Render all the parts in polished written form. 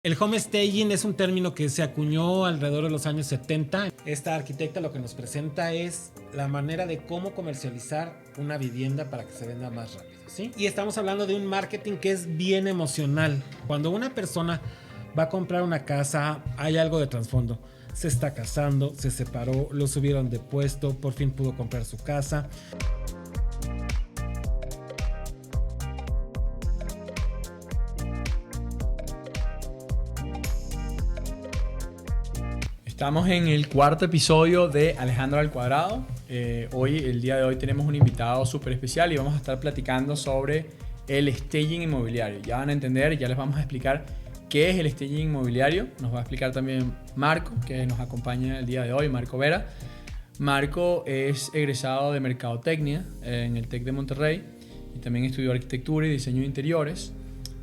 El homestaging es un término que se acuñó alrededor de los años 70. Esta arquitecta lo que nos presenta es la manera de cómo comercializar una vivienda para que se venda más rápido, ¿sí? Y estamos hablando de un marketing que es bien emocional. Cuando una persona va a comprar una casa, hay algo de trasfondo. Se está casando, se separó, lo subieron de puesto, por fin pudo comprar su casa. Estamos en el cuarto episodio de Alejandro al Cuadrado. El día de hoy tenemos un invitado súper especial y vamos a estar platicando sobre el staging inmobiliario. Ya van a entender, ya les vamos a explicar qué es el staging inmobiliario. Nos va a explicar también Marco, que nos acompaña el día de hoy, Marco Vera. Marco es egresado de Mercadotecnia en el TEC de Monterrey y también estudió arquitectura y diseño de interiores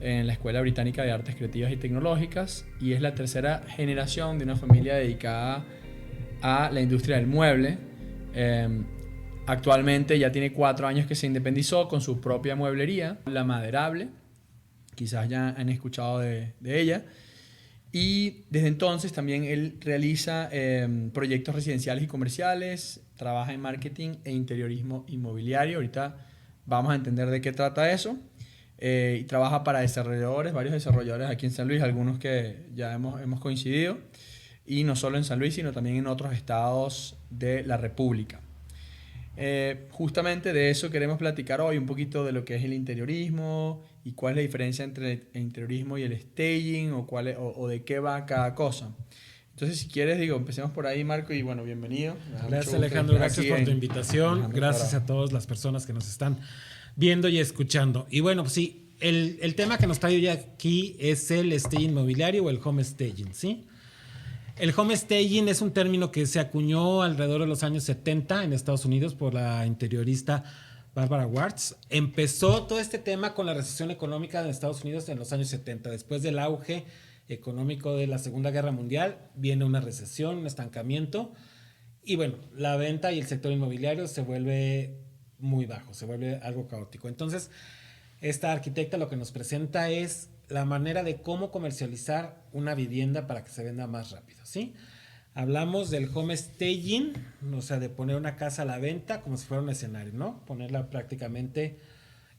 en la Escuela Británica de Artes Creativas y Tecnológicas y es la tercera generación de una familia dedicada a la industria del mueble. Actualmente ya tiene 4 años que se independizó con su propia mueblería, La Maderable. Quizás ya han escuchado de ella. Y desde entonces también él realiza proyectos residenciales y comerciales, trabaja en marketing e interiorismo inmobiliario. Ahorita vamos a entender de qué trata eso. Y trabaja para desarrolladores, varios desarrolladores aquí en San Luis, algunos que ya hemos coincidido, y no solo en San Luis, sino también en otros estados de la República. Justamente de eso queremos platicar hoy, un poquito de lo que es el interiorismo y cuál es la diferencia entre el interiorismo y el staging o de qué va cada cosa. Entonces, si quieres, empecemos por ahí, Marco, y bueno, bienvenido. Gracias, Alejandro, gracias por tu invitación, gracias a todas las personas que nos están viendo y escuchando. Y bueno, pues sí, el tema que nos trae hoy aquí es el staging inmobiliario o el homestaging, ¿sí? El homestaging es un término que se acuñó alrededor de los años 70 en Estados Unidos por la interiorista Barbara Wards. Empezó todo este tema con la recesión económica de Estados Unidos en los años 70. Después del auge económico de la Segunda Guerra Mundial, viene una recesión, un estancamiento. Y bueno, la venta y el sector inmobiliario se vuelve muy bajo, se vuelve algo caótico. Entonces, esta arquitecta lo que nos presenta es la manera de cómo comercializar una vivienda para que se venda más rápido, ¿sí? Hablamos del homestaging, o sea, de poner una casa a la venta como si fuera un escenario, ¿no? Ponerla prácticamente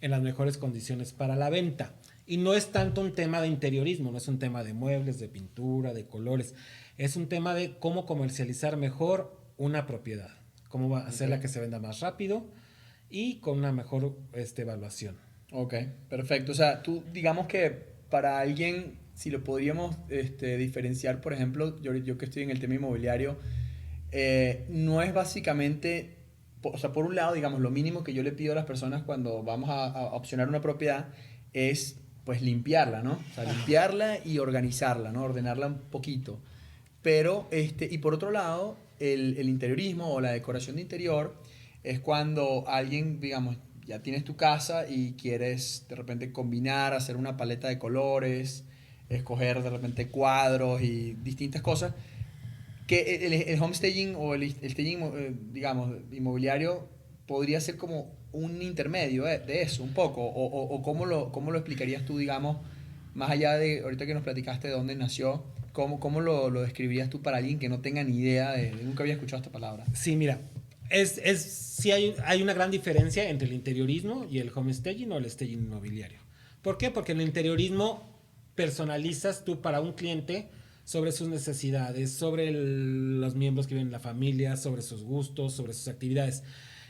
en las mejores condiciones para la venta. Y no es tanto un tema de interiorismo, no es un tema de muebles, de pintura, de colores. Es un tema de cómo comercializar mejor una propiedad, cómo va a hacerla que se venda más rápido y con una mejor evaluación. Ok, perfecto. O sea, tú digamos que para alguien, si lo podríamos diferenciar, por ejemplo, yo que estoy en el tema inmobiliario, no es básicamente, o sea, por un lado, digamos, lo mínimo que yo le pido a las personas cuando vamos a opcionar una propiedad es, pues, limpiarla, ¿no? O sea, limpiarla y organizarla, ¿no? Ordenarla un poquito. Pero, y por otro lado, el interiorismo o la decoración de interior es cuando alguien, digamos, ya tienes tu casa y quieres de repente combinar, hacer una paleta de colores, escoger de repente cuadros y distintas cosas, que el homestaging o el staging, digamos, inmobiliario podría ser como un intermedio de eso, un poco, o cómo lo explicarías tú, digamos, más allá de, ahorita que nos platicaste de dónde nació, ¿cómo lo describirías tú para alguien que no tenga ni idea de nunca había escuchado esta palabra? Sí, mira, sí hay una gran diferencia entre el interiorismo y el homestaging o el staging inmobiliario. ¿Por qué? Porque en el interiorismo personalizas tú para un cliente sobre sus necesidades, sobre los miembros que viven en la familia, sobre sus gustos, sobre sus actividades.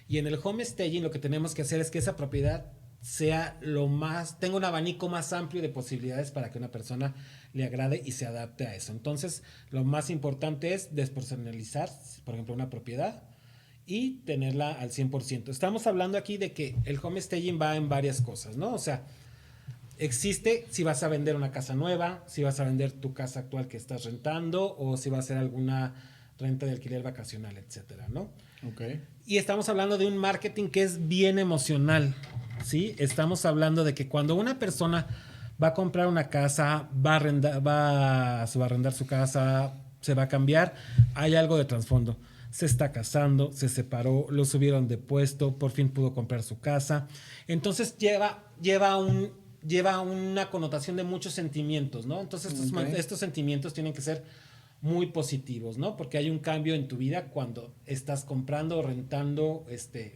Y en el homestaging lo que tenemos que hacer es que esa propiedad tenga un abanico más amplio de posibilidades para que una persona le agrade y se adapte a eso. Entonces, lo más importante es despersonalizar, por ejemplo, una propiedad y tenerla al 100%. Estamos hablando aquí de que el homestaging va en varias cosas, ¿no? O sea, existe si vas a vender una casa nueva, si vas a vender tu casa actual que estás rentando o si va a ser alguna renta de alquiler vacacional, etcétera, ¿no? Okay. Y estamos hablando de un marketing que es bien emocional, ¿sí? Estamos hablando de que cuando una persona va a comprar una casa, va a subarrendar su casa, se va a cambiar, hay algo de trasfondo. Se está casando, se separó, lo subieron de puesto, por fin pudo comprar su casa. Entonces lleva lleva una connotación de muchos sentimientos, ¿no? Entonces estos sentimientos tienen que ser muy positivos, ¿no? Porque hay un cambio en tu vida cuando estás comprando o rentando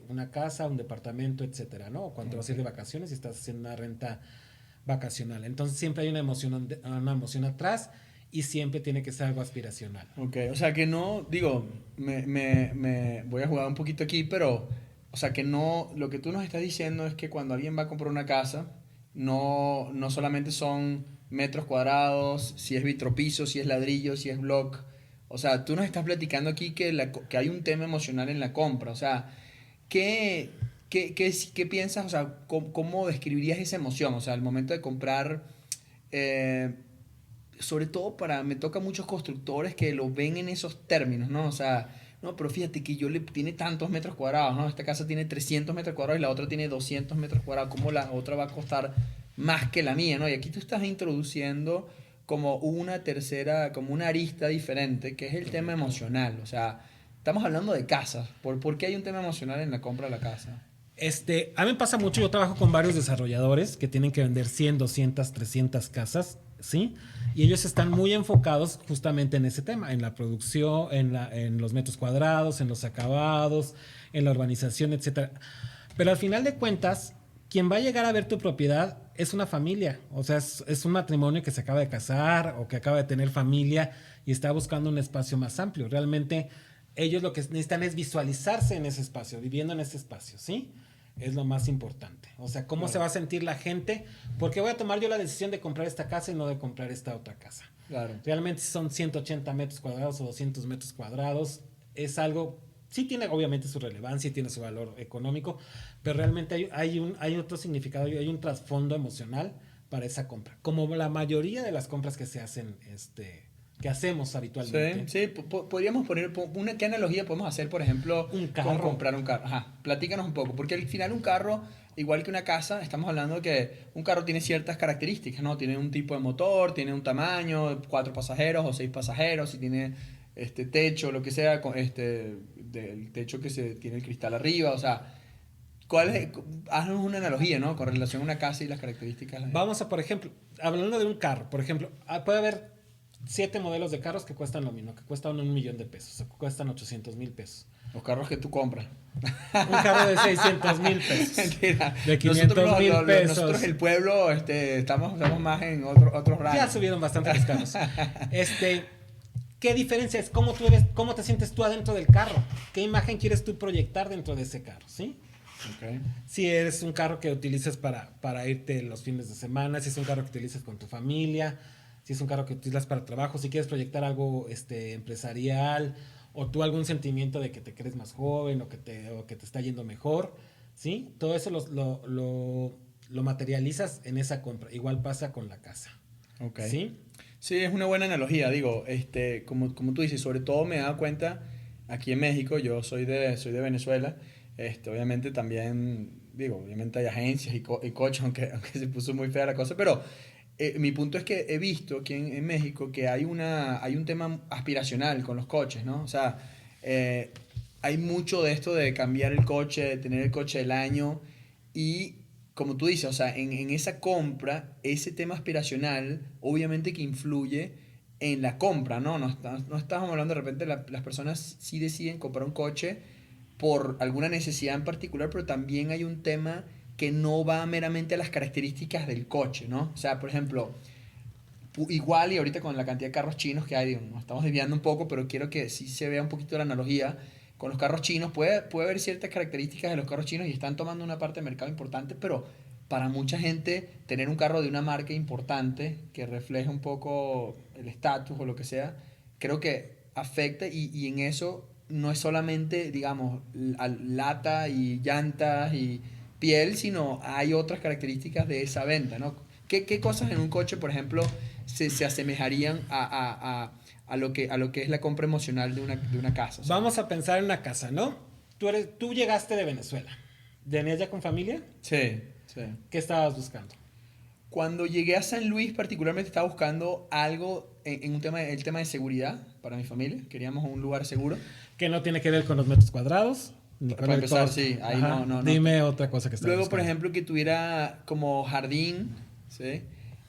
una casa, un departamento, etcétera, ¿no? O cuando vas a ir de vacaciones y estás haciendo una renta vacacional. Entonces siempre hay una emoción atrás y siempre tiene que ser algo aspiracional. Ok, o sea que no, digo, me voy a jugar un poquito aquí, pero, o sea que no, lo que tú nos estás diciendo es que cuando alguien va a comprar una casa, no solamente son metros cuadrados, si es vitropiso, si es ladrillo, si es block. O sea, tú nos estás platicando aquí que hay un tema emocional en la compra. O sea, ¿qué piensas? O sea, ¿cómo describirías esa emoción? O sea, al momento de comprar, sobre todo me toca muchos constructores que lo ven en esos términos, ¿no? O sea, no, pero fíjate que tiene tantos metros cuadrados, ¿no? Esta casa tiene 300 metros cuadrados y la otra tiene 200 metros cuadrados. ¿Cómo la otra va a costar más que la mía, ¿no? Y aquí tú estás introduciendo como una tercera, como una arista diferente, que es el tema emocional. O sea, estamos hablando de casas. ¿Por qué hay un tema emocional en la compra de la casa? A mí me pasa mucho, yo trabajo con varios desarrolladores que tienen que vender 100, 200, 300 casas, ¿sí? Y ellos están muy enfocados justamente en ese tema, en la producción, en los metros cuadrados, en los acabados, en la urbanización, etcétera. Pero al final de cuentas, quien va a llegar a ver tu propiedad es una familia, o sea, es un matrimonio que se acaba de casar o que acaba de tener familia y está buscando un espacio más amplio. Realmente ellos lo que necesitan es visualizarse en ese espacio, viviendo en ese espacio, ¿sí? Es lo más importante. O sea, cómo se va a sentir la gente, porque voy a tomar yo la decisión de comprar esta casa y no de comprar esta otra casa. Claro. Realmente si son 180 metros cuadrados o 200 metros cuadrados, es algo, sí tiene obviamente su relevancia y tiene su valor económico, pero realmente hay otro significado, hay un trasfondo emocional para esa compra. Como la mayoría de las compras que se hacen, que hacemos habitualmente. Sí, podríamos poner ¿qué analogía podemos hacer, por ejemplo, con comprar un carro? Ajá, platícanos un poco, porque al final un carro, igual que una casa, estamos hablando que un carro tiene ciertas características, ¿no? Tiene un tipo de motor, tiene un tamaño, 4 pasajeros o 6 pasajeros, y tiene techo, lo que sea, del techo que tiene el cristal arriba, o sea, haznos una analogía, ¿no? Con relación a una casa y las características. Vamos a, por ejemplo, hablando de un carro, por ejemplo, puede haber 7 modelos de carros que cuestan lo mismo, que cuestan $1,000,000 pesos, o cuestan 800,000 pesos. Los carros que tú compras. Un carro de 600,000 pesos. Mentira. De 500,000 pesos. Nosotros, el pueblo, estamos más en otros rangos. Ya subieron bastante los carros. ¿Qué diferencia es? ¿Cómo te sientes tú adentro del carro? ¿Qué imagen quieres tú proyectar dentro de ese carro? ¿Sí? Okay. Si eres un carro que utilizas para irte los fines de semana, si es un carro que utilizas con tu familia, si es un carro que utilizas para trabajo, si quieres proyectar algo empresarial, o tú algún sentimiento de que te crees más joven o que te está yendo mejor, ¿sí? Todo eso lo materializas en esa compra. Igual pasa con la casa. Okay. ¿Sí? Sí, es una buena analogía. Digo, como tú dices, sobre todo me he dado cuenta aquí en México, yo soy de Venezuela, obviamente también, digo, obviamente hay agencias y coches, aunque se puso muy fea la cosa, pero mi punto es que he visto aquí en México que hay un tema aspiracional con los coches, ¿no? O sea, hay mucho de esto de cambiar el coche, de tener el coche del año y, como tú dices, o sea, en esa compra, ese tema aspiracional obviamente que influye en la compra, ¿no? No estamos hablando de repente, las personas sí deciden comprar un coche por alguna necesidad en particular, pero también hay un tema que no va meramente a las características del coche, ¿no? O sea, por ejemplo, igual y ahorita con la cantidad de carros chinos que hay, digo, nos estamos desviando un poco, pero quiero que sí se vea un poquito la analogía con los carros chinos. Puede haber ciertas características de los carros chinos y están tomando una parte del mercado importante, pero para mucha gente tener un carro de una marca importante que refleje un poco el estatus o lo que sea, creo que afecta y en eso no es solamente, digamos, lata y llantas y piel, sino hay otras características de esa venta, ¿no? ¿Qué cosas en un coche, por ejemplo, se asemejarían a lo que es la compra emocional de una casa? O sea, vamos a pensar en una casa, ¿no? Tú llegaste de Venezuela. ¿Venías ya con familia? Sí. ¿Qué estabas buscando? Cuando llegué a San Luis, particularmente estaba buscando algo en el tema de seguridad para mi familia. Queríamos un lugar seguro. Que no tiene que ver con los metros cuadrados. Para empezar, sí. Ahí no. Dime otra cosa que estás Luego, buscando. por ejemplo, que tuviera como jardín, ¿sí?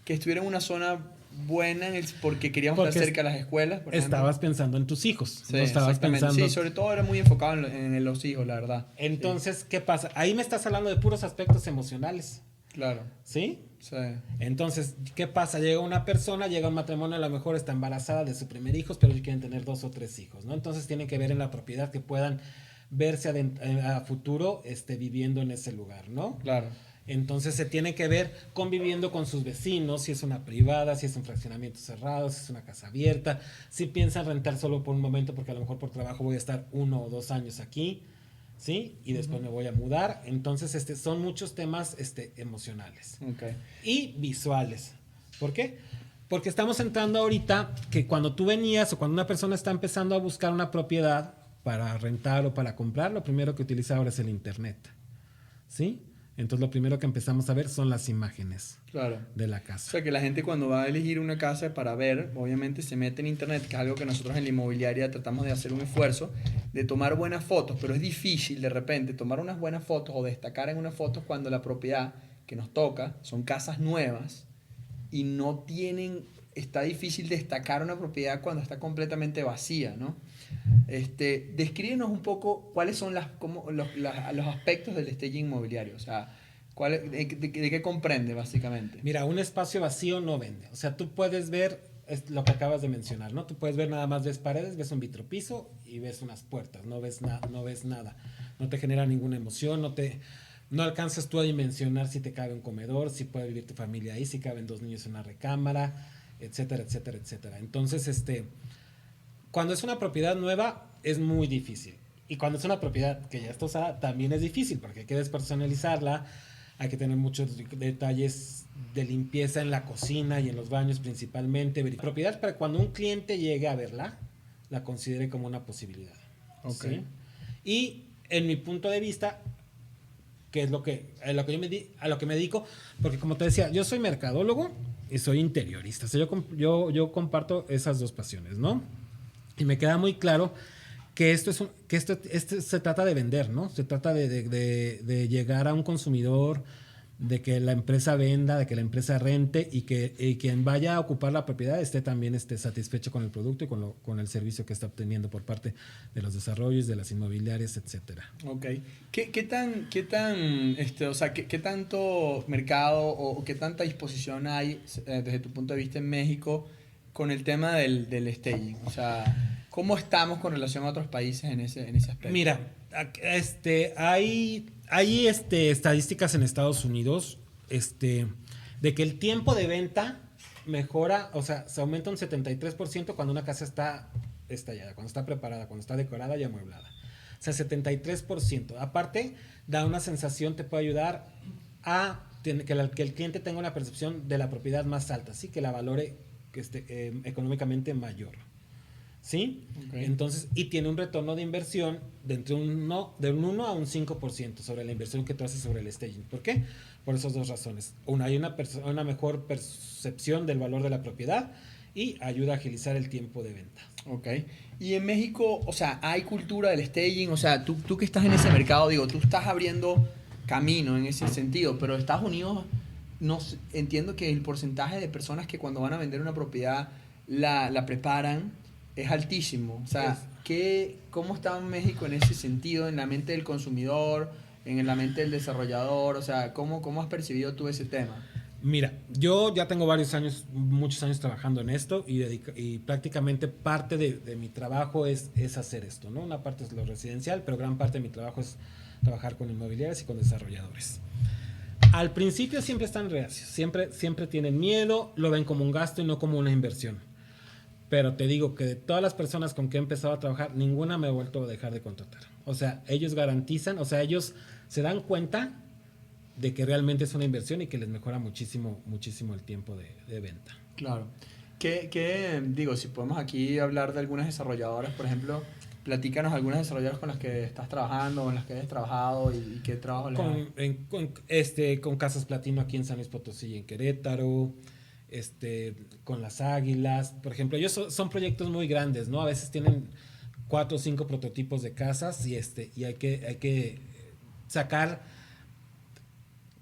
Que estuviera en una zona buena porque queríamos estar cerca de las escuelas, por ejemplo. Estabas pensando en tus hijos. Sí, no estabas pensando... Sí, sobre todo era muy enfocado en los hijos, la verdad. Entonces, ¿qué pasa? Ahí me estás hablando de puros aspectos emocionales. Claro. ¿Sí? Sí. Entonces, ¿qué pasa? Llega una persona, llega un matrimonio, a lo mejor está embarazada de su primer hijo, pero ellos quieren tener 2 o 3 hijos, ¿no? Entonces tienen que ver en la propiedad que puedan verse a futuro viviendo en ese lugar, ¿no? Claro. Entonces se tiene que ver conviviendo con sus vecinos, si es una privada, si es un fraccionamiento cerrado, si es una casa abierta, si piensan rentar solo por un momento porque a lo mejor por trabajo voy a estar 1 o 2 años aquí, ¿sí? Y después me voy a mudar. Entonces son muchos temas emocionales. Okay. Y visuales. ¿Por qué? Porque estamos entrando ahorita que cuando tú venías o cuando una persona está empezando a buscar una propiedad para rentar o para comprar, lo primero que utiliza ahora es el internet, ¿sí? Entonces lo primero que empezamos a ver son las imágenes de la casa. O sea que la gente cuando va a elegir una casa para ver, obviamente se mete en internet, que es algo que nosotros en la inmobiliaria tratamos de hacer un esfuerzo, de tomar buenas fotos, pero es difícil de repente tomar unas buenas fotos o destacar en unas fotos cuando la propiedad que nos toca son casas nuevas y no tienen, está difícil destacar una propiedad cuando está completamente vacía, ¿no? Descríbenos un poco cuáles son los aspectos del staging inmobiliario, o sea, de qué comprende básicamente. Mira, un espacio vacío no vende, o sea, tú puedes ver lo que acabas de mencionar, ¿no? Tú puedes ver nada más, ves paredes, ves un vitropiso y ves unas puertas, no ves nada, no te genera ninguna emoción, no alcanzas tú a dimensionar si te cabe un comedor, si puede vivir tu familia ahí, si caben 2 niños en una recámara, etcétera, etcétera, etcétera. Entonces, cuando es una propiedad nueva es muy difícil. Y cuando es una propiedad que ya está usada también es difícil porque hay que despersonalizarla, hay que tener muchos detalles de limpieza en la cocina y en los baños principalmente. Propiedad para cuando un cliente llegue a verla, la considere como una posibilidad. Okay. ¿Sí? Y en mi punto de vista, que es a lo que me dedico, porque como te decía, yo soy mercadólogo y soy interiorista. O sea, yo comparto esas dos pasiones, ¿no? Y me queda muy claro que esto se trata de vender, ¿no? Se trata de llegar a un consumidor, de que la empresa venda, de que la empresa rente y que quien vaya a ocupar la propiedad también esté satisfecho con el producto y con el servicio que está obteniendo por parte de los desarrollos, de las inmobiliarias, etcétera. Ok. ¿Qué tanto mercado o qué tanta disposición hay desde tu punto de vista en México con el tema del staging? O sea, ¿cómo estamos con relación a otros países en ese aspecto? Mira, hay estadísticas en Estados Unidos de que el tiempo de venta mejora, o sea, se aumenta un 73% cuando una casa está estallada, cuando está preparada, cuando está decorada y amueblada. O sea, 73%. Aparte, da una sensación, te puede ayudar a que el cliente tenga una percepción de la propiedad más alta, ¿sí? Que la valore económicamente mayor. ¿Sí? Okay. Entonces, y tiene un retorno de inversión de un 1 a un 5% sobre la inversión que tú haces sobre el staging. ¿Por qué? Por esas dos razones. Hay una mejor percepción del valor de la propiedad y ayuda a agilizar el tiempo de venta. Ok. Y en México, o sea, hay cultura del staging, o sea, tú que estás en ese mercado, digo, tú estás abriendo camino en ese sentido, pero Estados Unidos, entiendo que el porcentaje de personas que cuando van a vender una propiedad la preparan es altísimo. O sea, ¿cómo está México en ese sentido, en la mente del consumidor, en la mente del desarrollador? O sea, ¿cómo has percibido tú ese tema? Mira, yo ya tengo muchos años trabajando en esto y prácticamente parte de mi trabajo es hacer esto, ¿no? Una parte es lo residencial, pero gran parte de mi trabajo es trabajar con inmobiliarias y con desarrolladores. Al principio siempre están reacios, siempre tienen miedo, lo ven como un gasto y no como una inversión. Pero te digo que de todas las personas con que he empezado a trabajar, ninguna me ha vuelto a dejar de contratar. O sea, ellos garantizan, o sea, ellos se dan cuenta de que realmente es una inversión y que les mejora muchísimo el tiempo de venta. Claro. Digo, si podemos aquí hablar de algunas desarrolladoras, por ejemplo, platícanos algunas desarrolladoras con las que estás trabajando o en las que has trabajado y qué trabajo les das. Con Casas Platino aquí en San Luis Potosí y en Querétaro, con las Águilas, por ejemplo. Ellos son proyectos muy grandes, ¿no? A veces tienen 4 o 5 prototipos de casas y hay que sacar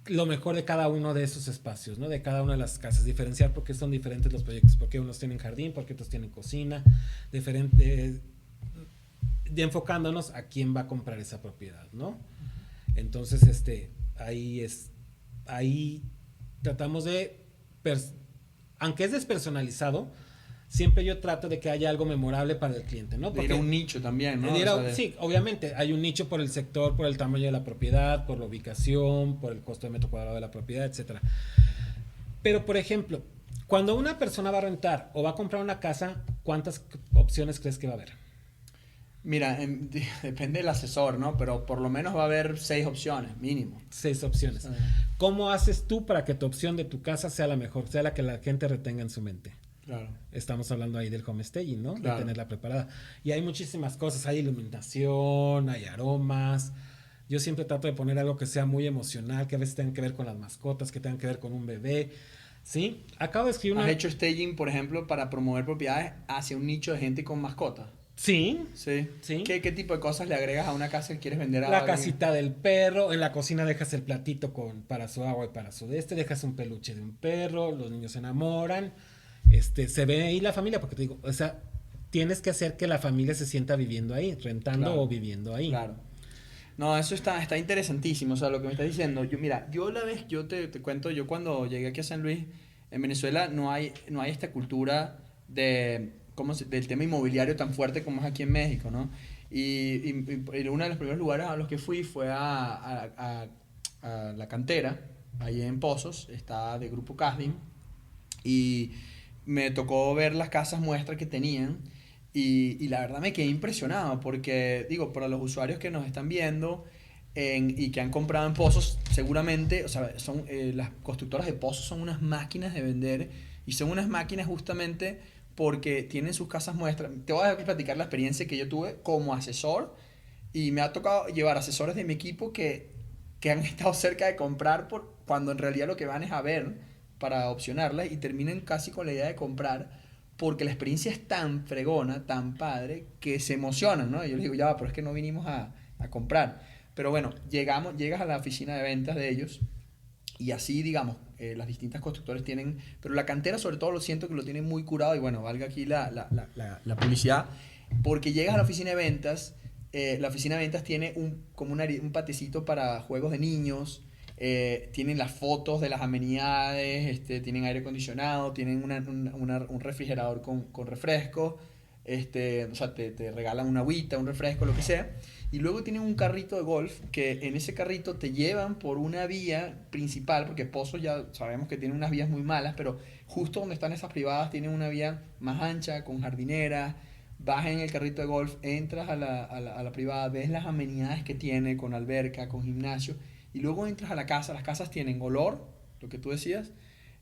lo mejor de cada uno de esos espacios, ¿no? De cada una de las casas, diferenciar por qué son diferentes los proyectos, por qué unos tienen jardín, por qué otros tienen cocina, diferente, enfocándonos a quién va a comprar esa propiedad, ¿no? Entonces, ahí tratamos de, aunque es despersonalizado, siempre yo trato de que haya algo memorable para el cliente, ¿no? Porque ir a un nicho también, ¿no? Sí, obviamente hay un nicho por el sector, por el tamaño de la propiedad, por la ubicación, por el costo de metro cuadrado de la propiedad, etcétera. Pero, por ejemplo, cuando una persona va a rentar o va a comprar una casa, ¿cuántas opciones crees que va a haber? Mira, depende del asesor, ¿no? Pero por lo menos va a haber 6 opciones, mínimo. 6 opciones. ¿Cómo haces tú para que tu opción de tu casa sea la mejor, sea la que la gente retenga en su mente? Claro. Estamos hablando ahí del homestaging, ¿no? Claro. De tenerla preparada. Y hay muchísimas cosas, hay iluminación, hay aromas. Yo siempre trato de poner algo que sea muy emocional, que a veces tenga que ver con las mascotas, que tenga que ver con un bebé, ¿sí? Acabo de escribir ¿Has hecho staging, por ejemplo, para promover propiedades hacia un nicho de gente con mascotas? Sí. Sí. Sí. ¿Qué tipo de cosas le agregas a una casa que quieres vender a La alguien? casita del perro, en la cocina dejas el platito para su agua y para su dejas un peluche de un perro, los niños se enamoran, se ve ahí la familia, porque te digo, o sea, tienes que hacer que la familia se sienta viviendo ahí, rentando Claro. o viviendo ahí. Claro. No, eso está interesantísimo, o sea, lo que me estás diciendo. Yo te cuento, yo cuando llegué aquí a San Luis, en Venezuela no hay esta cultura del tema inmobiliario tan fuerte como es aquí en México, ¿no? Y uno de los primeros lugares a los que fui fue a La Cantera, ahí en Pozos, está de Grupo Casdim, y me tocó ver las casas muestras que tenían. Y la verdad me quedé impresionado porque, digo, para los usuarios que nos están viendo y que han comprado en Pozos, seguramente, o sea, las constructoras de Pozos son unas máquinas de vender y son unas máquinas justamente porque tienen sus casas muestras. Te voy a platicar la experiencia que yo tuve como asesor y me ha tocado llevar asesores de mi equipo que han estado cerca de comprar cuando en realidad lo que van es a ver para opcionarlas y terminan casi con la idea de comprar porque la experiencia es tan fregona, tan padre, que se emocionan, ¿no? Y yo les digo, ya va, pero es que no vinimos a comprar. Pero bueno, llegas a la oficina de ventas de ellos y así, digamos, las distintas constructores tienen, pero la cantera sobre todo lo siento que lo tienen muy curado y bueno, valga aquí la publicidad, porque llegas a la oficina de ventas tiene un patecito para juegos de niños, tienen las fotos de las amenidades, tienen aire acondicionado, tienen un refrigerador con refresco, o sea, te regalan una agüita, un refresco, lo que sea. Y luego tienen un carrito de golf que en ese carrito te llevan por una vía principal, porque Pozos ya sabemos que tiene unas vías muy malas, pero justo donde están esas privadas tienen una vía más ancha, con jardinera. Vas en el carrito de golf, entras a la privada, ves las amenidades que tiene con alberca, con gimnasio, y luego entras a la casa. Las casas tienen olor, lo que tú decías,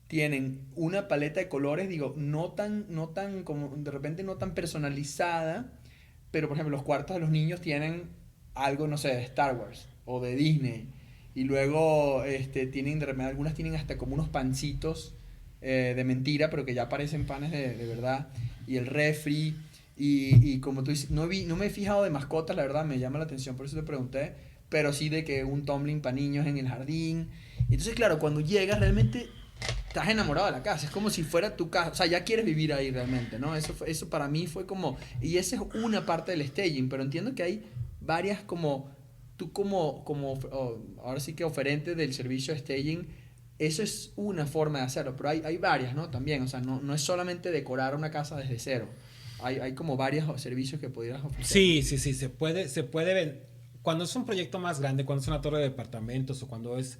tienen una paleta de colores, digo, no tan como de repente no tan personalizada, pero por ejemplo los cuartos de los niños tienen algo, no sé, de Star Wars o de Disney, y luego tienen de repente, algunas tienen hasta como unos pancitos de mentira, pero que ya parecen panes de verdad, y el refri, y como tú dices, no me he fijado de mascotas, la verdad me llama la atención, por eso te pregunté, pero sí de que un tumbling para niños en el jardín. Entonces, claro, cuando llegas realmente estás enamorado de la casa, es como si fuera tu casa, o sea, ya quieres vivir ahí realmente, ¿no? Eso para mí fue como, y esa es una parte del staging, pero entiendo que hay varias como, tú ahora sí que oferente del servicio de staging, eso es una forma de hacerlo, pero hay varias, ¿no? También, o sea, no es solamente decorar una casa desde cero, hay como varios servicios que pudieras ofrecer. Sí, se puede ver. Cuando es un proyecto más grande, cuando es una torre de departamentos o cuando es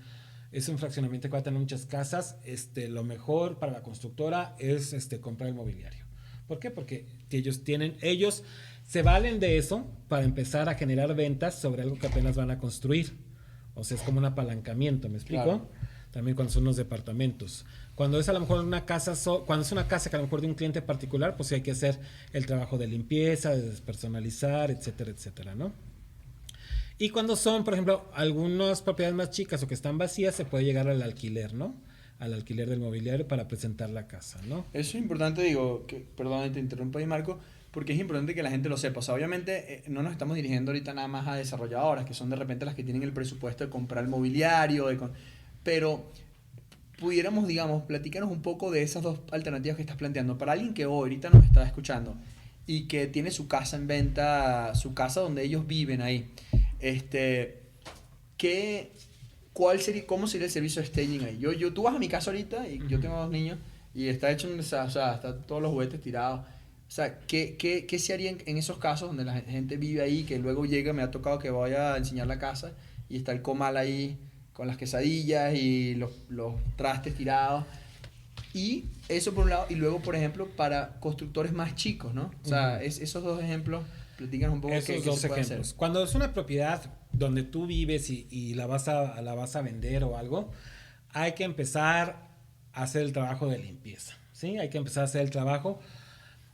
un fraccionamiento que va a tener muchas casas, lo mejor para la constructora es comprar el mobiliario. ¿Por qué? Porque ellos se valen de eso para empezar a generar ventas sobre algo que apenas van a construir. O sea, es como un apalancamiento, ¿me explico? Claro. También cuando son los departamentos. Cuando es a lo mejor cuando es una casa que a lo mejor de un cliente particular, pues sí hay que hacer el trabajo de limpieza, de despersonalizar, etcétera, etcétera, ¿no? Y cuando son, por ejemplo, algunas propiedades más chicas o que están vacías, se puede llegar al alquiler, ¿no? Al alquiler del mobiliario para presentar la casa, ¿no? Eso es importante, digo, perdón, te interrumpo ahí, Marco, porque es importante que la gente lo sepa. O sea, obviamente no nos estamos dirigiendo ahorita nada más a desarrolladoras, que son de repente las que tienen el presupuesto de comprar el mobiliario, pero pudiéramos, digamos, platicarnos un poco de esas dos alternativas que estás planteando. Para alguien que ahorita nos está escuchando y que tiene su casa en venta, su casa donde ellos viven ahí, ¿cómo sería el servicio de staging ahí? Tú vas a mi casa ahorita y yo tengo 2 niños y está hecho un desastre, o sea, están todos los juguetes tirados. O sea, ¿qué se haría en esos casos donde la gente vive ahí, que luego llega, me ha tocado que vaya a enseñar la casa y está el comal ahí con las quesadillas y los trastes tirados? Y eso por un lado, y luego, por ejemplo, para constructores más chicos, ¿no? O sea, esos dos ejemplos, platícanos un poco qué se puede hacer. Cuando es una propiedad donde tú vives y la vas a vender o algo, hay que empezar a hacer el trabajo de limpieza, ¿sí? Hay que empezar a hacer el trabajo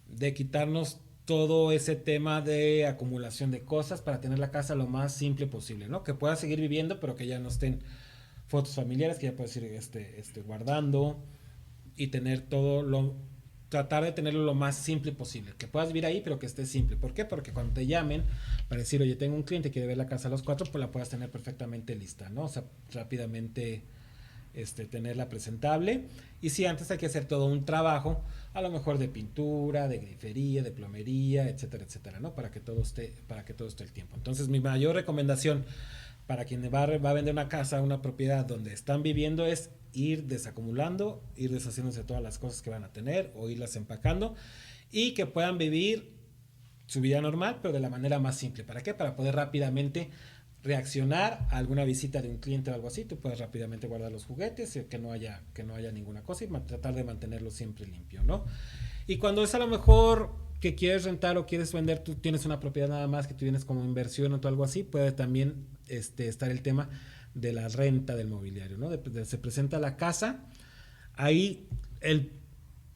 de quitarnos todo ese tema de acumulación de cosas para tener la casa lo más simple posible, ¿no? Que puedas seguir viviendo, pero que ya no estén fotos familiares, que ya puedes ir guardando y tener tratar de tenerlo lo más simple posible, que puedas vivir ahí, pero que esté simple. ¿Por qué? Porque cuando te llamen para decir, oye, tengo un cliente que quiere ver la casa a los 4, pues la puedas tener perfectamente lista, ¿no? O sea, rápidamente tenerla presentable. Y si antes hay que hacer todo un trabajo, a lo mejor de pintura, de grifería, de plomería, etcétera, etcétera, ¿no? Para que todo esté el tiempo. Entonces, mi mayor recomendación para quien va a vender una casa, una propiedad donde están viviendo, es ir desacumulando, ir deshaciéndose de todas las cosas que van a tener o irlas empacando y que puedan vivir su vida normal, pero de la manera más simple. ¿Para qué? Para poder rápidamente reaccionar a alguna visita de un cliente o algo así. Tú puedes rápidamente guardar los juguetes, que no haya ninguna cosa y tratar de mantenerlo siempre limpio, ¿no? Y cuando es a lo mejor que quieres rentar o quieres vender, tú tienes una propiedad nada más que tú tienes como inversión o algo así, puede también estar el tema de la renta del mobiliario, ¿no? Se presenta la casa, ahí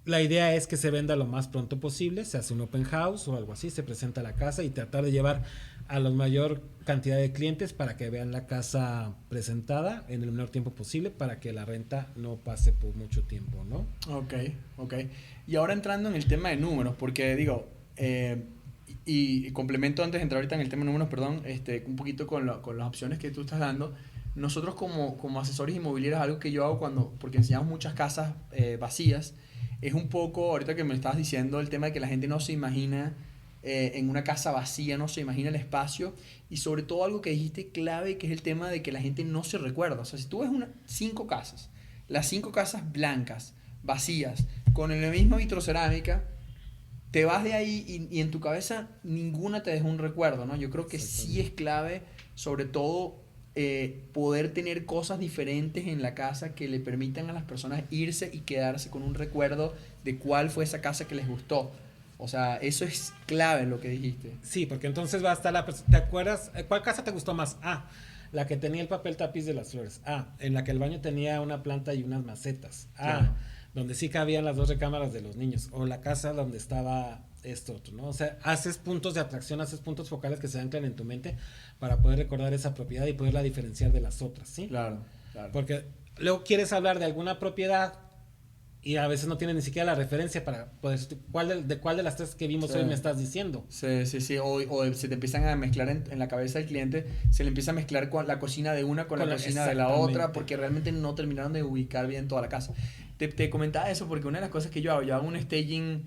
la idea es que se venda lo más pronto posible, se hace un open house o algo así, se presenta la casa y tratar de llevar a la mayor cantidad de clientes para que vean la casa presentada en el menor tiempo posible para que la renta no pase por mucho tiempo, ¿no? Ok. Y ahora entrando en el tema de números, porque digo, y complemento antes de entrar ahorita en el tema de números, perdón, un poquito con las opciones que tú estás dando. Nosotros como asesores inmobiliarios, algo que yo hago porque enseñamos muchas casas vacías, es un poco, ahorita que me estabas diciendo, el tema de que la gente no se imagina en una casa vacía, no se imagina el espacio, y sobre todo algo que dijiste clave, que es el tema de que la gente no se recuerda. O sea, si tú ves 5 casas, las 5 casas blancas, vacías, con la misma vitrocerámica, te vas de ahí y en tu cabeza ninguna te deja un recuerdo, ¿no? Yo creo que sí es clave, sobre todo, poder tener cosas diferentes en la casa que le permitan a las personas irse y quedarse con un recuerdo de cuál fue esa casa que les gustó. O sea, eso es clave lo que dijiste. Sí, porque entonces va a estar ¿te acuerdas? ¿Cuál casa te gustó más? La que tenía el papel tapiz de las flores. En la que el baño tenía una planta y unas macetas. Claro. Donde sí cabían las 2 recámaras de los niños. O la casa donde estaba esto otro, ¿no? O sea, haces puntos de atracción, haces puntos focales que se anclan en tu mente para poder recordar esa propiedad y poderla diferenciar de las otras, ¿sí? Claro. Porque luego quieres hablar de alguna propiedad y a veces no tienes ni siquiera la referencia para poder cuál de las 3 que vimos hoy me estás diciendo. Sí. O se te empiezan a mezclar en la cabeza del cliente, se le empieza a mezclar con la cocina de una con la cocina de la otra, porque realmente no terminaron de ubicar bien toda la casa. Te comentaba eso porque una de las cosas que yo hago un staging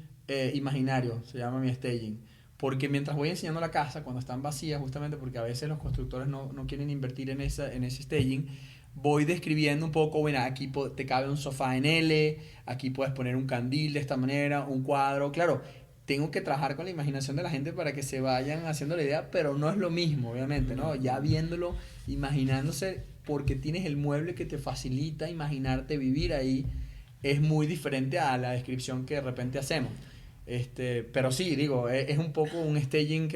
imaginario, se llama mi staging, porque mientras voy enseñando la casa, cuando están vacías, justamente porque a veces los constructores no quieren invertir en ese staging, voy describiendo un poco, bueno, aquí te cabe un sofá en L, aquí puedes poner un candil de esta manera, un cuadro. Claro, tengo que trabajar con la imaginación de la gente para que se vayan haciendo la idea, pero no es lo mismo, obviamente, ¿no? Ya viéndolo, imaginándose, porque tienes el mueble que te facilita imaginarte vivir ahí, es muy diferente a la descripción que de repente hacemos. Pero sí, digo, es un poco un staging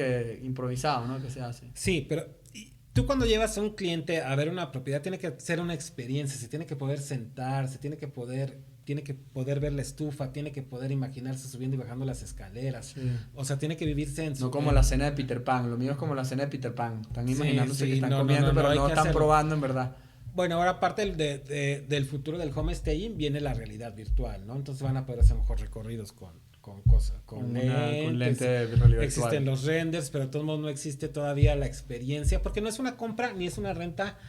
improvisado, ¿no? Que se hace. Sí, pero tú cuando llevas a un cliente a ver una propiedad tiene que ser una experiencia, se tiene que poder sentar, tiene que poder ver la estufa, tiene que poder imaginarse subiendo y bajando las escaleras. Sí. O sea, tiene que vivirse en su... No como la cena de Peter Pan, lo mío es como la cena de Peter Pan. Están imaginándose que están comiendo, pero no están probando en verdad. Bueno, ahora aparte del futuro del home staging viene la realidad virtual, ¿no? Entonces van a poder hacer mejor recorridos con lente de realidad existen virtual. Los renders, pero de todos modos no existe todavía la experiencia, porque no es una compra ni es una renta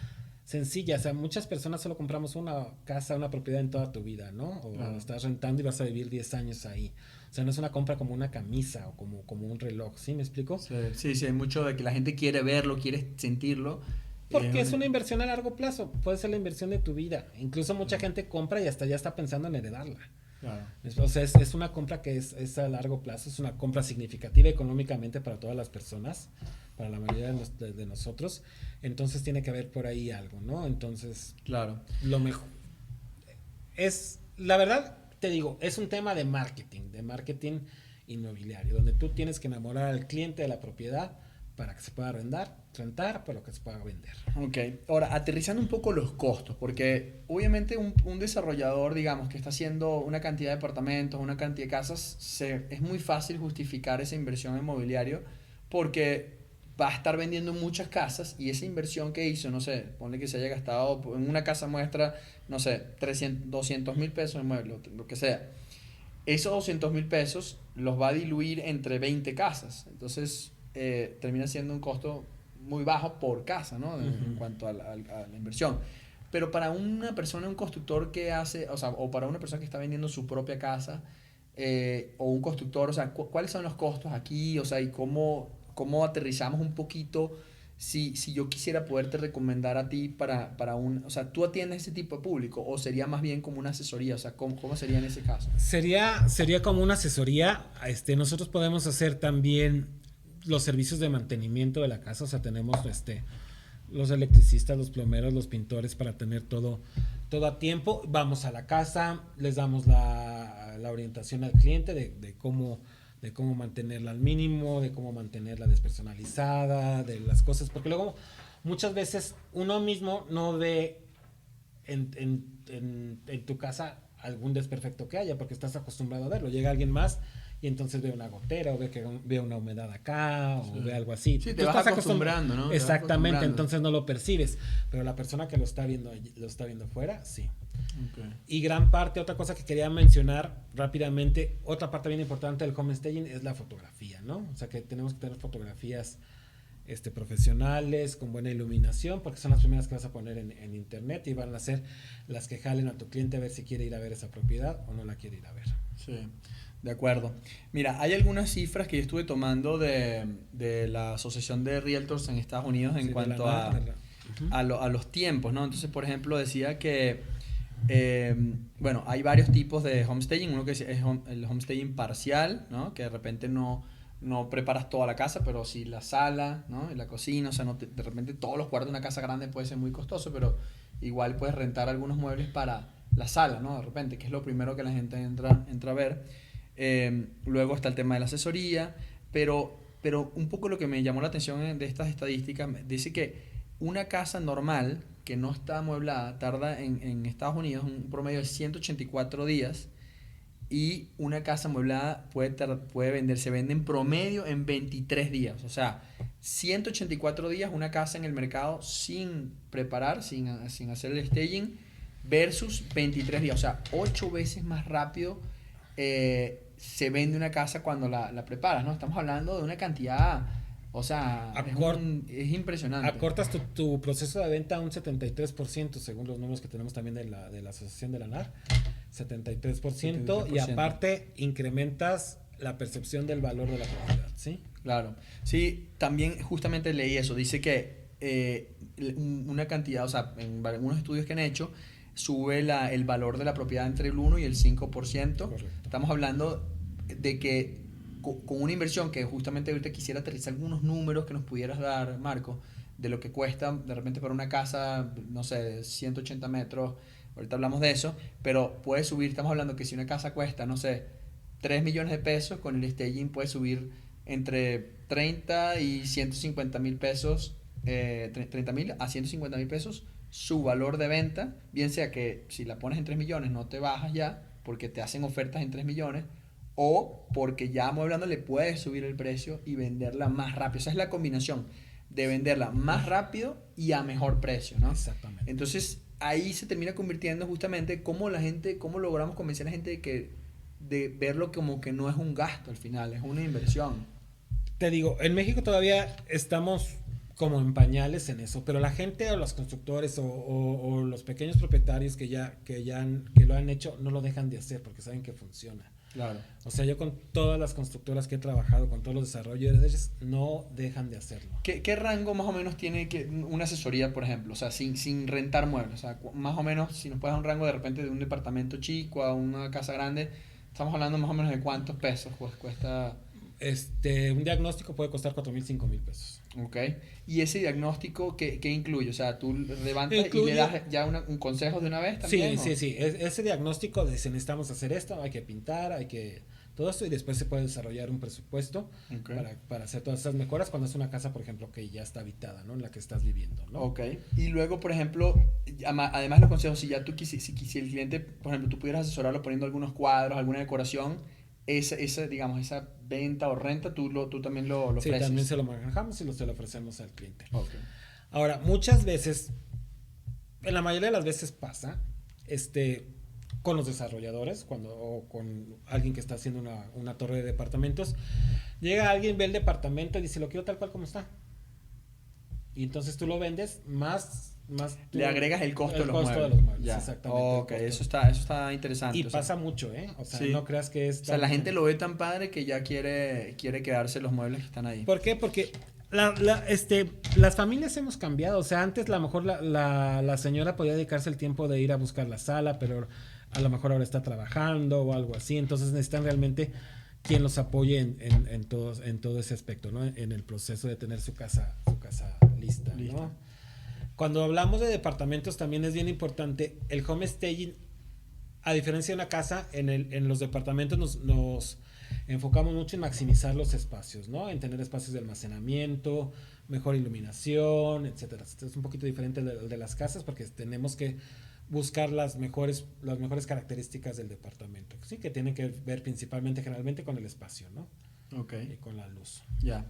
sencilla. O sea, muchas personas solo compramos una casa, una propiedad en toda tu vida, ¿no? O estás rentando y vas a vivir 10 años ahí. O sea, no es una compra como una camisa o como un reloj, ¿sí me explico? Sí, hay mucho de que la gente quiere verlo, quiere sentirlo. Porque es una inversión a largo plazo, puede ser la inversión de tu vida. Incluso mucha gente compra y hasta ya está pensando en heredarla. Claro. O sea, es una compra que es a largo plazo, es una compra significativa económicamente para todas las personas, para la mayoría de nosotros. Entonces tiene que haber por ahí algo, ¿no? Entonces, claro, lo mejor es, la verdad, te digo, es un tema de marketing inmobiliario, donde tú tienes que enamorar al cliente de la propiedad para que se pueda rentar, para que se pueda vender. Ok, ahora aterrizando un poco los costos, porque obviamente un desarrollador, digamos, que está haciendo una cantidad de departamentos, una cantidad de casas, es muy fácil justificar esa inversión inmobiliaria porque va a estar vendiendo muchas casas y esa inversión que hizo, no sé, ponle que se haya gastado en una casa muestra, no sé, 200,000 pesos en muebles, lo que sea. Esos 200,000 pesos los va a diluir entre 20 casas. Entonces, termina siendo un costo muy bajo por casa, ¿no? En cuanto a la inversión. Pero para una persona, un constructor que hace, o sea, o para una persona que está vendiendo su propia casa, o un constructor, o sea, ¿cuáles son los costos aquí? O sea, y cómo aterrizamos un poquito si yo quisiera poderte recomendar a ti para un, o sea, ¿tú atiendes ese tipo de público o sería más bien como una asesoría? O sea, ¿cómo sería en ese caso? Sería como una asesoría. Nosotros podemos hacer también los servicios de mantenimiento de la casa, o sea, tenemos los electricistas, los plomeros, los pintores para tener todo a tiempo. Vamos a la casa, les damos la orientación al cliente de cómo mantenerla al mínimo, de cómo mantenerla despersonalizada, de las cosas, porque luego muchas veces uno mismo no ve en tu casa algún desperfecto que haya, porque estás acostumbrado a verlo. Llega alguien más y entonces ve una gotera o ve una humedad acá o ve algo así. Sí, te vas acostumbrando, ¿no? Exactamente, entonces no lo percibes, pero la persona que lo está viendo fuera, sí. Okay. Y gran parte, otra cosa que quería mencionar rápidamente, otra parte bien importante del home staging es la fotografía, ¿no? O sea que tenemos que tener fotografías profesionales, con buena iluminación, porque son las primeras que vas a poner en internet y van a ser las que jalen a tu cliente a ver si quiere ir a ver esa propiedad o no la quiere ir a ver. Sí, de acuerdo. Mira, hay algunas cifras que yo estuve tomando de la Asociación de Realtors en Estados Unidos en cuanto a los tiempos, ¿no? Entonces, por ejemplo, decía que bueno, hay varios tipos de homestaging. Uno que es el homestaging parcial, ¿no? Que de repente no preparas toda la casa, pero sí la sala, ¿no? Y la cocina. O sea, de repente todos los cuartos de una casa grande puede ser muy costoso, pero igual puedes rentar algunos muebles para la sala, ¿no? De repente, que es lo primero que la gente entra a ver. Luego está el tema de la asesoría, pero un poco lo que me llamó la atención de estas estadísticas, dice que una casa normal que no está amueblada tarda en Estados Unidos un promedio de 184 días y una casa amueblada se vende en promedio en 23 días. O sea, 184 días una casa en el mercado sin preparar, sin hacer el staging, versus 23 días. O sea, 8 veces más rápido se vende una casa cuando la preparas, ¿no? Estamos hablando de una cantidad... O sea, es impresionante. Acortas tu proceso de venta a un 73%, según los números que tenemos también de la asociación de la NAR. 73%, y aparte incrementas la percepción del valor de la propiedad, ¿sí? Claro. Sí, también justamente leí eso. Dice que una cantidad, o sea, en algunos estudios que han hecho, sube el valor de la propiedad entre el 1 y el 5%. Correcto. Estamos hablando de que con una inversión que justamente ahorita quisiera aterrizar algunos números que nos pudieras dar, Marco, de lo que cuesta de repente para una casa, no sé, de 180 metros, ahorita hablamos de eso, pero puede subir, estamos hablando que si una casa cuesta, no sé, 3 millones de pesos, con el staging puede subir entre 30 y 150 mil pesos, 30 mil a 150 mil pesos, su valor de venta, bien sea que si la pones en 3 millones no te bajas ya, porque te hacen ofertas en 3 millones, o porque ya amueblando le puedes subir el precio y venderla más rápido. Esa es la combinación de venderla más rápido y a mejor precio, ¿no? Exactamente. Entonces ahí se termina convirtiendo justamente cómo logramos convencer a la gente de verlo como que no es un gasto al final, es una inversión. Te digo, en México todavía estamos como en pañales en eso, pero la gente o los constructores o los pequeños propietarios que lo han hecho no lo dejan de hacer porque saben que funciona. Claro. O sea, yo con todas las constructoras que he trabajado, con todos los desarrolladores, no dejan de hacerlo. ¿Qué rango más o menos tiene una asesoría, por ejemplo? O sea, sin rentar muebles. O sea, más o menos, si nos puedes dar un rango de repente de un departamento chico a una casa grande, estamos hablando más o menos de cuántos pesos pues, cuesta. Un diagnóstico puede costar 4,000, 5,000 pesos. Ok. ¿Y ese diagnóstico qué incluye? O sea, tú levantas y le das ya un consejo de una vez también. Sí. Ese diagnóstico dice, necesitamos hacer esto, hay que pintar, hay que... Todo esto y después se puede desarrollar un presupuesto para hacer todas esas mejoras cuando es una casa, por ejemplo, que ya está habitada, ¿no? En la que estás viviendo, ¿no? Ok. Y luego, por ejemplo, además los consejos, si ya si el cliente, por ejemplo, tú pudieras asesorarlo poniendo algunos cuadros, alguna decoración, digamos, esa venta o renta, tú también lo ofreces. Sí, también se lo manejamos y se lo ofrecemos al cliente. Okay. Ahora, muchas veces, en la mayoría de las veces pasa, con los desarrolladores, o con alguien que está haciendo una torre de departamentos, llega alguien, ve el departamento y dice, lo quiero tal cual como está. Y entonces tú lo vendes le agregas el costo de los muebles. Ya. Exactamente. Ok, eso está interesante. Y pasa mucho, ¿eh? O sea, sí. no creas que es... O sea, la gente lo ve tan padre que ya quiere quedarse los muebles que están ahí. ¿Por qué? Porque las familias hemos cambiado. O sea, antes a lo mejor la señora podía dedicarse el tiempo de ir a buscar la sala, pero a lo mejor ahora está trabajando o algo así. Entonces necesitan realmente quien los apoye en todo ese aspecto, ¿no? En el proceso de tener su casa lista, ¿no? Cuando hablamos de departamentos también es bien importante el home staging. A diferencia de una casa, en los departamentos nos enfocamos mucho en maximizar los espacios, ¿no? En tener espacios de almacenamiento, mejor iluminación, etcétera. Esto es un poquito diferente de las casas porque tenemos que buscar las mejores características del departamento, ¿sí? Que tienen que ver generalmente con el espacio, ¿no? Okay. Y con la luz. Ya.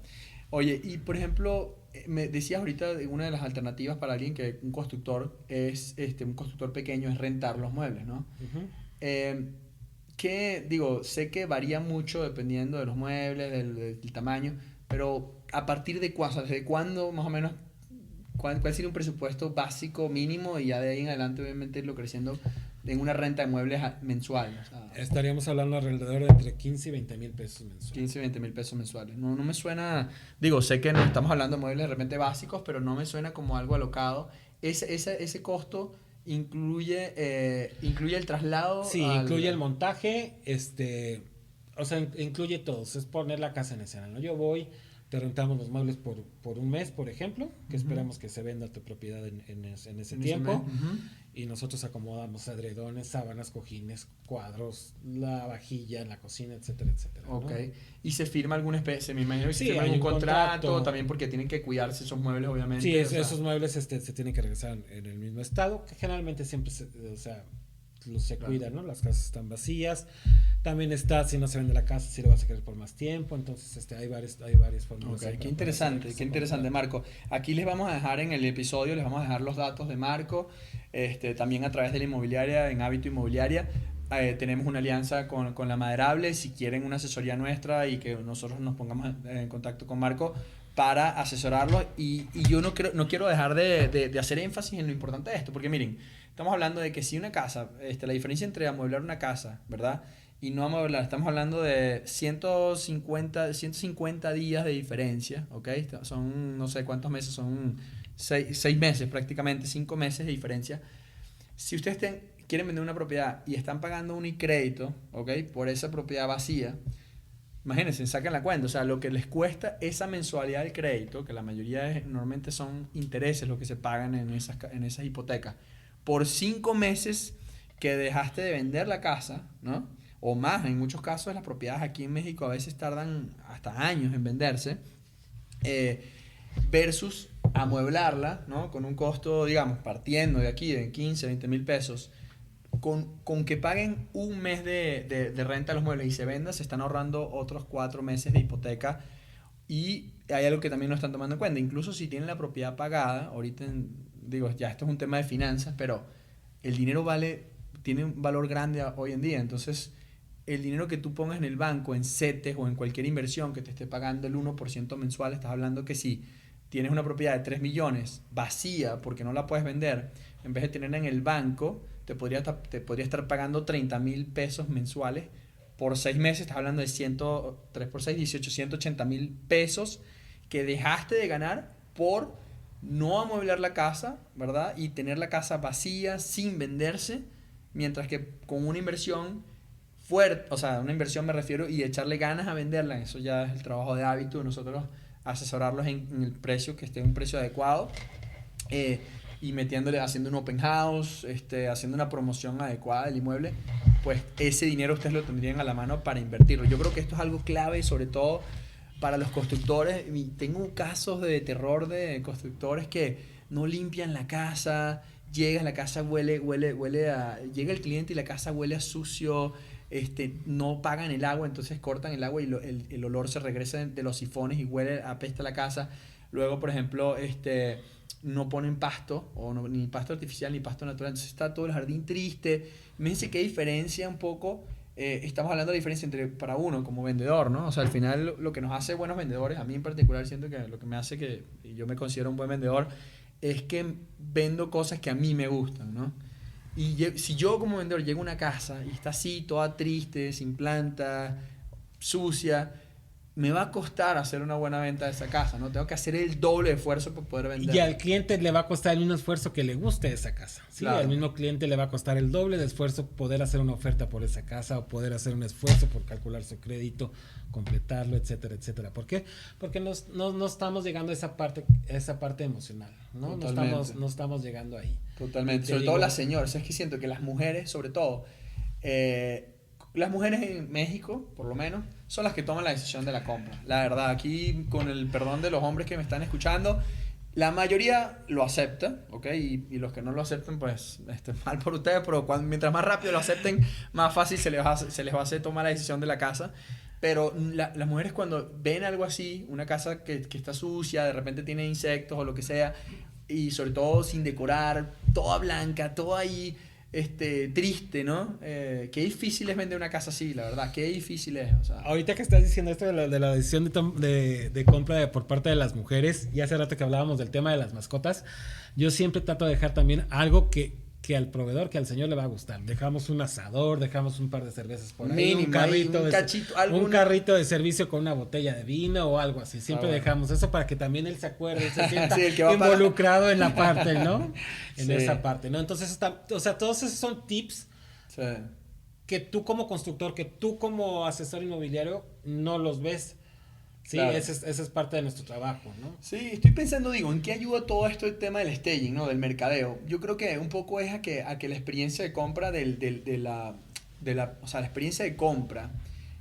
Oye, y por ejemplo, me decías ahorita de una de las alternativas para alguien que un constructor es un constructor pequeño es rentar los muebles, ¿no? Uh-huh. Sé que varía mucho dependiendo de los muebles, del tamaño, pero a partir de ¿desde cuándo más o menos cuál sería un presupuesto básico mínimo y ya de ahí en adelante obviamente irlo creciendo en una renta de muebles mensual? O sea, estaríamos hablando alrededor de entre 15 y 20 mil pesos mensuales. 15 y 20 mil pesos mensuales. No me suena, sé que no estamos hablando de muebles de repente básicos, pero no me suena como algo alocado. Ese costo incluye el traslado. Sí, incluye el montaje, o sea, incluye todo. Es poner la casa en escena, ¿no? Yo voy, te rentamos los muebles por un mes, por ejemplo, que esperamos que se venda tu propiedad en ese tiempo. Y nosotros acomodamos edredones, sábanas, cojines, cuadros, la vajilla en la cocina, etcétera, etcétera. Ok. ¿no? ¿Y se firma alguna especie? Me imagino que se firma hay un contrato también porque tienen que cuidarse esos muebles, obviamente. Sí, esos muebles se tienen que regresar en el mismo estado, que generalmente siempre se cuidan, ¿no? Las casas están vacías. También si no se vende la casa, si lo vas a querer por más tiempo. Entonces, hay varias formas. Okay. Qué interesante, Marco. Aquí les vamos a dejar en el episodio, les vamos a dejar los datos de Marco, también a través de la inmobiliaria, en Hábito Inmobiliaria. Tenemos una alianza con La Maderable. Si quieren una asesoría nuestra y que nosotros nos pongamos en contacto con Marco para asesorarlos. Y yo no quiero dejar de hacer énfasis en lo importante de esto, porque miren, estamos hablando de que si una casa, la diferencia entre amueblar una casa, ¿verdad?, y no amueblar, estamos hablando de 150 días de diferencia, ¿ok? Son no sé cuántos meses, son 6 meses prácticamente, 5 meses de diferencia. Si ustedes quieren vender una propiedad y están pagando un crédito, ¿ok?, por esa propiedad vacía, imagínense, saquen la cuenta, o sea, lo que les cuesta esa mensualidad del crédito, que la mayoría normalmente son intereses lo que se pagan en esas hipotecas, por 5 meses que dejaste de vender la casa, ¿no?, o más, en muchos casos las propiedades aquí en México a veces tardan hasta años en venderse, versus amueblarla, ¿no?, con un costo, digamos, partiendo de aquí de 15, 20 mil pesos, con que paguen un mes de renta a los muebles y se venda, se están ahorrando otros 4 meses de hipoteca. Y hay algo que también no están tomando en cuenta, incluso si tienen la propiedad pagada, ahorita ya esto es un tema de finanzas, pero el dinero tiene un valor grande hoy en día. Entonces el dinero que tú pongas en el banco, en CETES o en cualquier inversión que te esté pagando el 1% mensual, estás hablando que si tienes una propiedad de 3 millones vacía porque no la puedes vender, en vez de tenerla en el banco, te podría estar pagando 30,000 pesos mensuales por 6 meses. Estás hablando de 3 por 6, 18, 180,000 pesos que dejaste de ganar por no amueblar la casa, ¿verdad? Y tener la casa vacía, sin venderse, mientras que con una inversión fuerte, o sea, una inversión me refiero, y echarle ganas a venderla, eso ya es el trabajo de hábito de nosotros, asesorarlos en el precio, que esté en un precio adecuado, y metiéndole, haciendo un open house, haciendo una promoción adecuada del inmueble, pues ese dinero ustedes lo tendrían a la mano para invertirlo. Yo creo que esto es algo clave, sobre todo para los constructores. Y tengo casos de terror de constructores que no limpian la casa, llega la casa huele llega el cliente y la casa huele a sucio, no pagan el agua, entonces cortan el agua y el olor se regresa de los sifones y huele, apesta la casa. Luego, por ejemplo, no ponen pasto, ni pasto artificial ni pasto natural, entonces está todo el jardín triste. Imagínense qué diferencia un poco. Estamos hablando de la diferencia para uno como vendedor, ¿no? O sea, al final lo que nos hace buenos vendedores, a mí en particular siento que lo que me hace que yo me considero un buen vendedor, es que vendo cosas que a mí me gustan, ¿no? Y si yo como vendedor llego a una casa y está así, toda triste, sin planta, sucia, me va a costar hacer una buena venta de esa casa, ¿no? Tengo que hacer el doble de esfuerzo para poder vender. Y al cliente le va a costar un esfuerzo que le guste esa casa. ¿Sí? Claro. Al mismo cliente le va a costar el doble de esfuerzo poder hacer una oferta por esa casa o poder hacer un esfuerzo por calcular su crédito, completarlo, etcétera, etcétera. ¿Por qué? Porque no estamos llegando a esa parte emocional, ¿no? No estamos llegando ahí. Totalmente. Sobre todo las señoras. Es que siento que las mujeres, sobre todo, las mujeres en México, por lo menos, son las que toman la decisión de la compra. La verdad, aquí, con el perdón de los hombres que me están escuchando, la mayoría lo acepta, ¿ok? Y los que no lo aceptan, pues, mal por ustedes, pero mientras más rápido lo acepten, más fácil se les va a hacer tomar la decisión de la casa. Pero las mujeres, cuando ven algo así, una casa que está sucia, de repente tiene insectos o lo que sea, y sobre todo sin decorar, toda blanca, toda ahí triste, ¿no? Qué difícil es vender una casa así, la verdad, qué difícil es. O sea, ahorita que estás diciendo esto de la decisión de compra por parte de las mujeres, y hace rato que hablábamos del tema de las mascotas, yo siempre trato de dejar también algo que al proveedor, que al señor le va a gustar. Dejamos un asador, dejamos un par de cervezas por ahí, un carrito de servicio con una botella de vino o algo así. Siempre dejamos eso para que también él se acuerde, se sienta sí, involucrado en la parte, ¿no? En sí. esa parte, ¿no? Entonces, o sea, todos esos son tips sí. que tú como constructor, que tú como asesor inmobiliario no los ves. Sí, claro. Ese es parte de nuestro trabajo, ¿no? Sí, estoy pensando, ¿en qué ayuda todo esto el tema del staging, ¿no? Del mercadeo? Yo creo que un poco es a que la experiencia de compra o sea, la experiencia de compra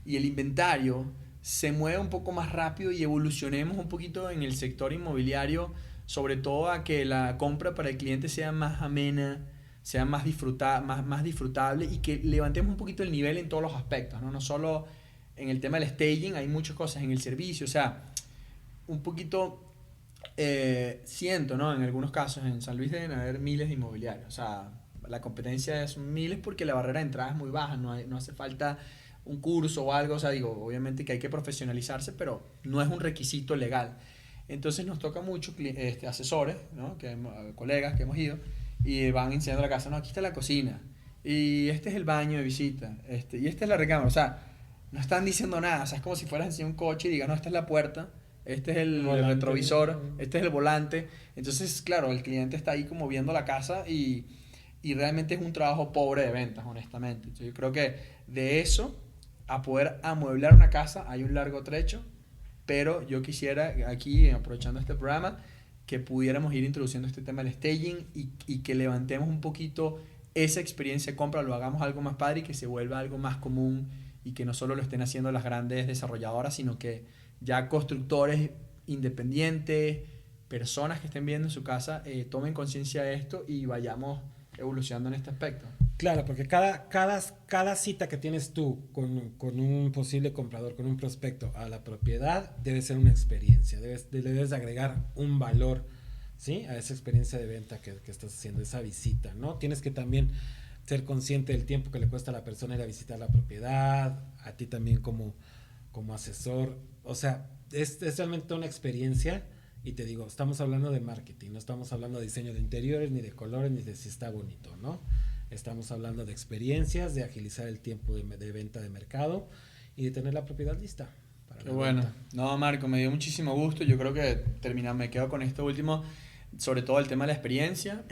y el inventario se mueva un poco más rápido y evolucionemos un poquito en el sector inmobiliario, sobre todo a que la compra para el cliente sea más amena, sea más disfrutable, y que levantemos un poquito el nivel en todos los aspectos, ¿no? No solo en el tema del staging, hay muchas cosas en el servicio, o sea, un poquito siento, ¿no? En algunos casos en San Luis deben haber miles de inmobiliarios, o sea, la competencia es miles porque la barrera de entrada es muy baja, no hace falta un curso o algo, o sea, digo, obviamente que hay que profesionalizarse, pero no es un requisito legal. Entonces nos toca mucho asesores, ¿no? Colegas que hemos ido y van enseñando la casa, no, aquí está la cocina y este es el baño de visita, y esta es la recámara, o sea, no están diciendo nada, o sea, es como si fueras a enseñar un coche y digas, no, esta es la puerta, este es el retrovisor, este es el volante. Entonces, claro, el cliente está ahí como viendo la casa y realmente es un trabajo pobre de ventas, honestamente. Entonces, yo creo que de eso a poder amueblar una casa hay un largo trecho, pero yo quisiera aquí, aprovechando este programa, que pudiéramos ir introduciendo este tema del staging y que levantemos un poquito esa experiencia de compra, lo hagamos algo más padre y que se vuelva algo más común, y que no solo lo estén haciendo las grandes desarrolladoras, sino que ya constructores independientes, personas que estén viendo en su casa, tomen conciencia de esto y vayamos evolucionando en este aspecto. Claro, porque cada cita que tienes tú con un posible comprador, con un prospecto a la propiedad, debe ser una experiencia, debes agregar un valor, ¿sí? A esa experiencia de venta que estás haciendo, esa visita, ¿no? Tienes que también ser consciente del tiempo que le cuesta a la persona ir a visitar la propiedad, a ti también como asesor. O sea, es realmente una experiencia y te digo, estamos hablando de marketing, no estamos hablando de diseño de interiores, ni de colores, ni de si está bonito, ¿no? Estamos hablando de experiencias, de agilizar el tiempo de venta de mercado y de tener la propiedad lista. Qué bueno. No, Marco, me dio muchísimo gusto. Yo creo que me quedo con esto último, sobre todo el tema de la experiencia.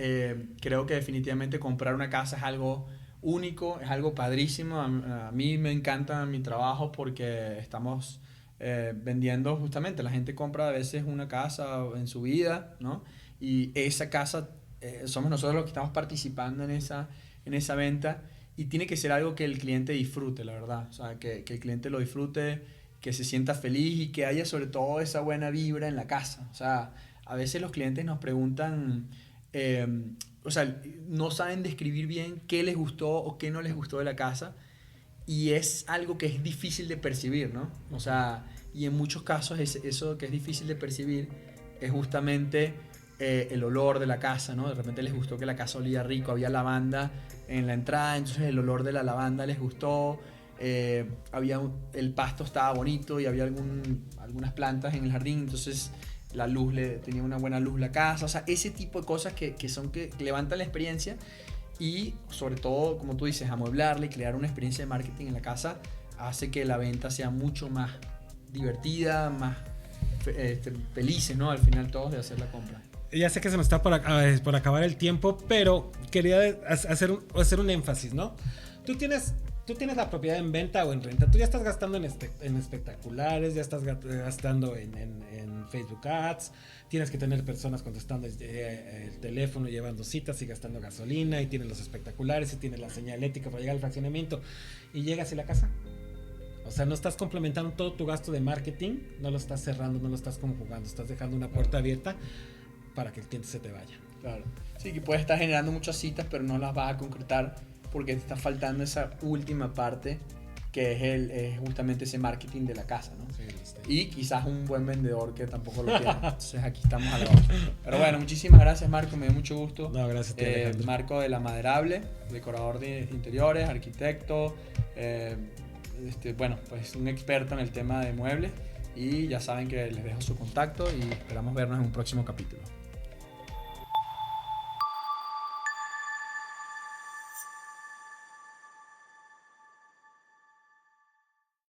Creo que definitivamente comprar una casa es algo único, es algo padrísimo. A mí me encanta mi trabajo porque estamos vendiendo justamente. La gente compra a veces una casa en su vida, ¿no? Y esa casa somos nosotros los que estamos participando en esa venta, y tiene que ser algo que el cliente disfrute, la verdad. O sea, que el cliente lo disfrute, que se sienta feliz y que haya sobre todo esa buena vibra en la casa. O sea, a veces los clientes nos preguntan, o sea, no saben describir bien qué les gustó o qué no les gustó de la casa, y es algo que es difícil de percibir, ¿no? O sea, y en muchos casos eso que es difícil de percibir es justamente el olor de la casa, ¿no? De repente les gustó que la casa olía rico, había lavanda en la entrada, entonces el olor de la lavanda les gustó. El pasto estaba bonito y había algunas plantas en el jardín, entonces la luz tenía una buena luz la casa. O sea, ese tipo de cosas que levantan la experiencia, y sobre todo, como tú dices, amueblarle y crear una experiencia de marketing en la casa hace que la venta sea mucho más divertida, más felices, ¿no? Al final todos de hacer la compra. Ya sé que se nos está por acabar el tiempo, pero quería hacer un énfasis, ¿no? Tú tienes la propiedad en venta o en renta, tú ya estás gastando en espectaculares, ya estás gastando en Facebook Ads, tienes que tener personas contestando el teléfono, llevando citas y gastando gasolina, y tienes los espectaculares y tienes la señalética para llegar al fraccionamiento, y llegas a la casa. O sea, no estás complementando todo tu gasto de marketing, no lo estás cerrando, no lo estás conjugando, estás dejando una puerta abierta para que el cliente se te vaya. Claro. Sí, que puedes estar generando muchas citas, pero no las vas a concretar porque te está faltando esa última parte, que es justamente ese marketing de la casa, ¿no? Sí, y quizás un buen vendedor que tampoco lo tiene. Entonces aquí estamos a la hora. Pero bueno, muchísimas gracias, Marco, me dio mucho gusto. No, gracias a ti, Alejandro. Marco de La Maderable, decorador de interiores, arquitecto, bueno, pues un experto en el tema de muebles, y ya saben que les dejo su contacto y esperamos vernos en un próximo capítulo.